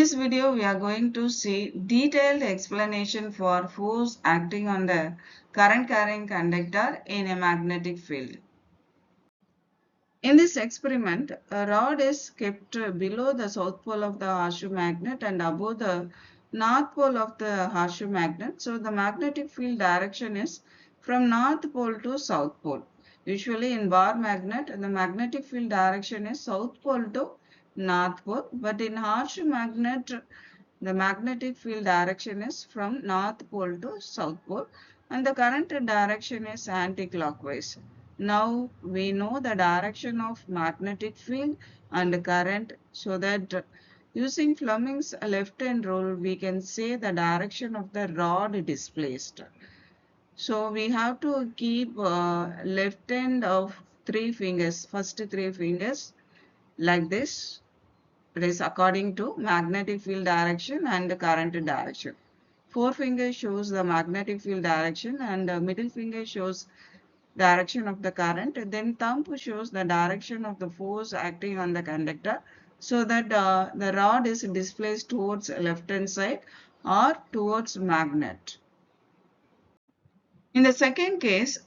this video, we are going to see detailed explanation for force acting on the current carrying conductor in a magnetic field. In this experiment, a rod is kept below the south pole of the horseshoe magnet and above the north pole of the horseshoe magnet. So the magnetic field direction is from north pole to south pole. Usually in bar magnet, the magnetic field direction is south pole to north pole, but in horseshoe magnet, the magnetic field direction is from north pole to south pole and the current direction is anti-clockwise. Now we know the direction of magnetic field and current, so that using Fleming's left-hand rule we can say the direction of the rod displaced. So we have to keep left hand of three fingers, first three fingers like this. It is according to magnetic field direction and the current direction. Forefinger shows the magnetic field direction and the middle finger shows direction of the current. Then thumb shows the direction of the force acting on the conductor, so that the rod is displaced towards left hand side or towards magnet. In the second case,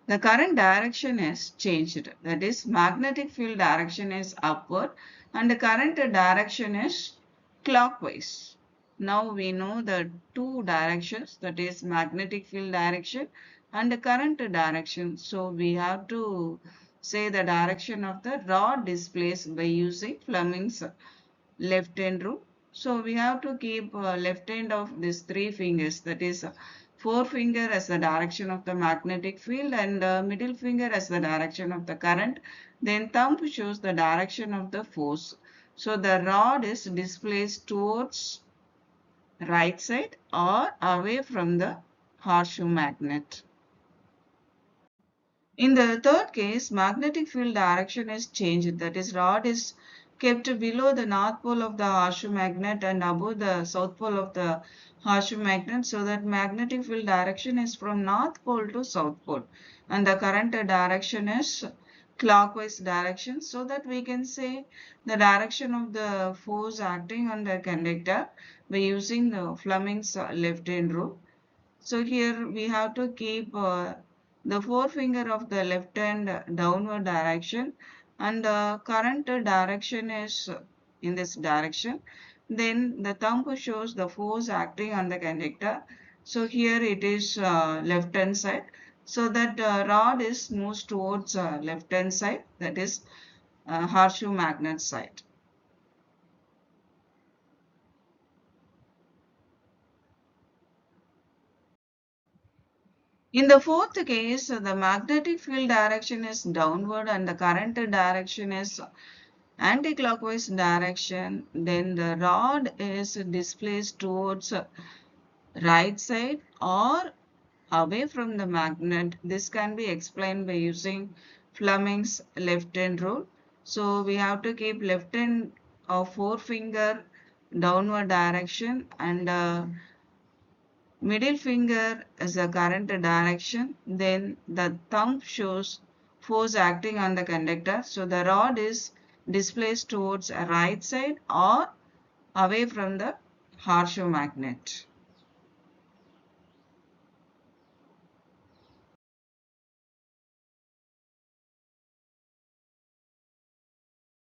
the current direction is changed. That is, magnetic field direction is upward and the current direction is clockwise. Now we know the two directions, that is magnetic field direction and the current direction. So we have to say the direction of the rod displaced by using Fleming's left hand rule. So we have to keep left hand of these three fingers, that is forefinger as the direction of the magnetic field and middle finger as the direction of the current. Then thumb shows the direction of the force. So the rod is displaced towards right side or away from the horseshoe magnet. In the third case, magnetic field direction is changed. That is, rod is kept below the north pole of the horseshoe magnet and above the south pole of the horseshoe magnet, so that magnetic field direction is from north pole to south pole and the current direction is clockwise direction, so that we can say the direction of the force acting on the conductor by using the Fleming's left hand rule. So here we have to keep the forefinger of the left hand downward direction and the current direction is in this direction. Then the thumb shows the force acting on the conductor. So here it is left hand side. So that rod is moves towards left hand side, that is horseshoe magnet side. In the fourth case, the magnetic field direction is downward and the current direction is anti-clockwise direction. Then the rod is displaced towards right side or away from the magnet. This can be explained by using Fleming's left hand rule. So we have to keep left hand of forefinger downward direction and middle finger as the current direction. Then the thumb shows force acting on the conductor. So the rod is displaced towards a right side or away from the horseshoe magnet.